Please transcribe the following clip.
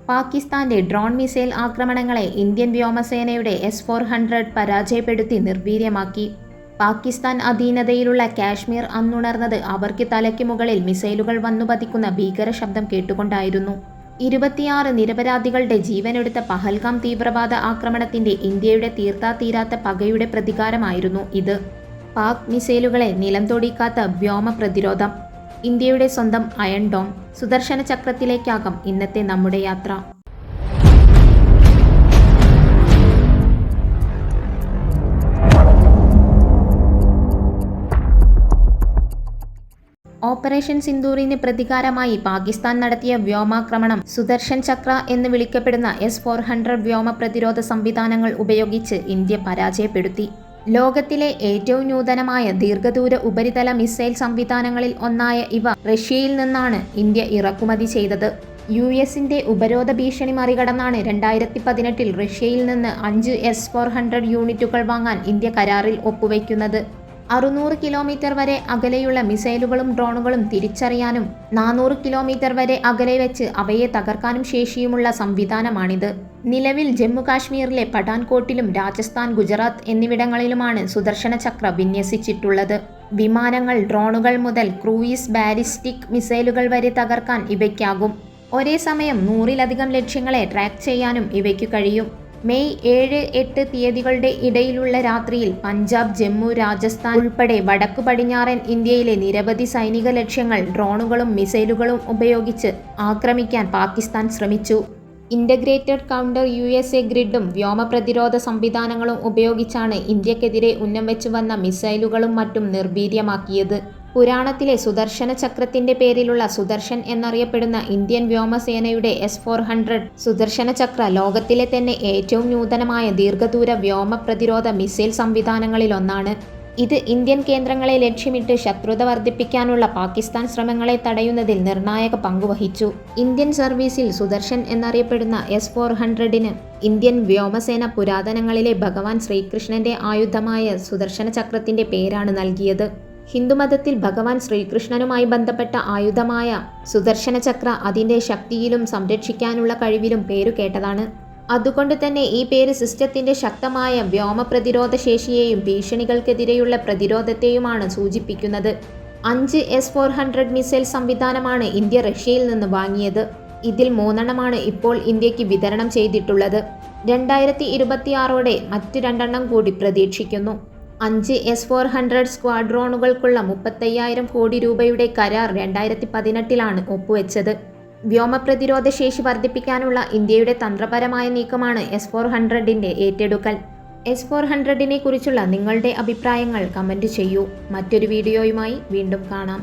പാകിസ്ഥാന്റെ drone missile ആക്രമണങ്ങളെ Indian വ്യോമസേനയുടെ S-400 പരാജയപ്പെടുത്തി നിർവീര്യമാക്കി. പാകിസ്ഥാൻ അധീനതയിലുള്ള കാശ്മീർ അന്നുണർന്നത് അവർക്ക് തലയ്ക്ക് മുകളിൽ മിസൈലുകൾ വന്നുപതിക്കുന്ന ഭീകര ശബ്ദം കേട്ടുകൊണ്ടായിരുന്നു. 26 നിരപരാധികളുടെ ജീവനെടുത്ത പഹൽഗാം തീവ്രവാദ ആക്രമണത്തിന്റെ ഇന്ത്യയുടെ തീർത്താ തീരാത്ത പകയുടെ പ്രതികാരമായിരുന്നു ഇത്. പാക് മിസൈലുകളെ നിലംതൊടിക്കാത്ത വ്യോമ പ്രതിരോധം. ഇന്ത്യയുടെ സ്വന്തം അയൺ ഡോം സുദർശന ചക്രത്തിലേക്കാകും ഇന്നത്തെ നമ്മുടെ യാത്ര. ഓപ്പറേഷൻ സിന്ദൂറിന് പ്രതികാരമായി പാകിസ്ഥാൻ നടത്തിയ വ്യോമാക്രമണം സുദർശൻ ചക്ര എന്ന് വിളിക്കപ്പെടുന്ന S-400 വ്യോമ പ്രതിരോധ സംവിധാനങ്ങൾ ഉപയോഗിച്ച് ഇന്ത്യ പരാജയപ്പെടുത്തി. ലോകത്തിലെ ഏറ്റവും നൂതനമായ ദീർഘദൂര ഉപരിതല മിസൈൽ സംവിധാനങ്ങളിൽ ഒന്നായ ഇവ റഷ്യയിൽ നിന്നാണ് ഇന്ത്യ ഇറക്കുമതി ചെയ്തത്. US-ന്റെ ഉപരോധ ഭീഷണി മറികടന്നാണ് 2018 റഷ്യയിൽ നിന്ന് 5 S-400 യൂണിറ്റുകൾ വാങ്ങാൻ ഇന്ത്യ കരാറിൽ ഒപ്പുവയ്ക്കുന്നത്. 600 കിലോമീറ്റർ വരെ അകലെയുള്ള മിസൈലുകളും ഡ്രോണുകളും തിരിച്ചറിയാനും 400 കിലോമീറ്റർ വരെ അകലെ വെച്ച് അവയെ തകർക്കാനും ശേഷിയുമുള്ള സംവിധാനമാണിത്. നിലവിൽ ജമ്മു കാശ്മീരിലെ പഠാൻകോട്ടിലും രാജസ്ഥാൻ, ഗുജറാത്ത് എന്നിവിടങ്ങളിലുമാണ് സുദർശന ചക്ര വിന്യസിച്ചിട്ടുള്ളത്. വിമാനങ്ങൾ, ഡ്രോണുകൾ മുതൽ ക്രൂയിസ് ബാലിസ്റ്റിക് മിസൈലുകൾ വരെ തകർക്കാൻ ഇവയ്ക്കാകും. ഒരേ സമയം 100-ലധികം ലക്ഷ്യങ്ങളെ ട്രാക്ക് ചെയ്യാനും ഇവയ്ക്കു കഴിയും. മെയ് 7-8 തീയതികളുടെ ഇടയിലുള്ള രാത്രിയിൽ പഞ്ചാബ്, ജമ്മു, രാജസ്ഥാൻ ഉൾപ്പെടെ വടക്കു പടിഞ്ഞാറൻ ഇന്ത്യയിലെ നിരവധി സൈനിക ലക്ഷ്യങ്ങൾ ഡ്രോണുകളും മിസൈലുകളും ഉപയോഗിച്ച് ആക്രമിക്കാൻ പാകിസ്ഥാൻ ശ്രമിച്ചു. ഇൻ്റഗ്രേറ്റഡ് കൗണ്ടർ USA ഗ്രിഡും വ്യോമ പ്രതിരോധ സംവിധാനങ്ങളും ഉപയോഗിച്ചാണ് ഇന്ത്യക്കെതിരെ ഉന്നം വെച്ചു വന്ന മിസൈലുകളും മറ്റും നിർവീര്യമാക്കിയത്. പുരാണത്തിലെ സുദർശന ചക്രത്തിന്റെ പേരിലുള്ള സുദർശൻ എന്നറിയപ്പെടുന്ന ഇന്ത്യൻ വ്യോമസേനയുടെ S-400 സുദർശന ചക്ര ലോകത്തിലെ തന്നെ ഏറ്റവും നൂതനമായ ദീർഘദൂര വ്യോമ പ്രതിരോധ മിസൈൽ സംവിധാനങ്ങളിലൊന്നാണ്. ഇത് ഇന്ത്യൻ കേന്ദ്രങ്ങളെ ലക്ഷ്യമിട്ട് ശത്രുത വർദ്ധിപ്പിക്കാനുള്ള പാകിസ്ഥാൻ ശ്രമങ്ങളെ തടയുന്നതിൽ നിർണായക പങ്കുവഹിച്ചു. ഇന്ത്യൻ സർവീസിൽ സുദർശൻ എന്നറിയപ്പെടുന്ന S-400-ന് ഇന്ത്യൻ വ്യോമസേന പുരാതനങ്ങളിലെ ഭഗവാൻ ശ്രീകൃഷ്ണന്റെ ആയുധമായ സുദർശന ചക്രത്തിന്റെ പേരാണ് നൽകിയത്. ഹിന്ദുമതത്തിൽ ഭഗവാൻ ശ്രീകൃഷ്ണനുമായി ബന്ധപ്പെട്ട ആയുധമായ സുദർശന ചക്ര അതിൻ്റെ ശക്തിയിലും സംരക്ഷിക്കാനുള്ള കഴിവിലും പേരുകേട്ടതാണ്. അതുകൊണ്ട് തന്നെ ഈ പേര് സിസ്റ്റത്തിന്റെ ശക്തമായ വ്യോമ പ്രതിരോധ ശേഷിയെയും ഭീഷണികൾക്കെതിരെയുള്ള പ്രതിരോധത്തെയുമാണ് സൂചിപ്പിക്കുന്നത്. 5 S-400 മിസൈൽ സംവിധാനമാണ് ഇന്ത്യ റഷ്യയിൽ നിന്ന് വാങ്ങിയത്. ഇതിൽ 3 ഇപ്പോൾ ഇന്ത്യക്ക് വിതരണം ചെയ്തിട്ടുള്ളത്. 2026ഓടെ മറ്റ് 2 കൂടി പ്രതീക്ഷിക്കുന്നു. 5 S-400 സ്ക്വാഡ്രോണുകൾക്കുള്ള 35,000 കോടി രൂപയുടെ കരാർ 2018 ഒപ്പുവെച്ചത്. വ്യോമ പ്രതിരോധ ശേഷി വർദ്ധിപ്പിക്കാനുള്ള ഇന്ത്യയുടെ തന്ത്രപരമായ നീക്കമാണ് S-400-ന്റെ ഏറ്റെടുക്കൽ. S-400-നെ കുറിച്ചുള്ള നിങ്ങളുടെ അഭിപ്രായങ്ങൾ കമന്റ് ചെയ്യൂ. മറ്റൊരു വീഡിയോയുമായി വീണ്ടും കാണാം.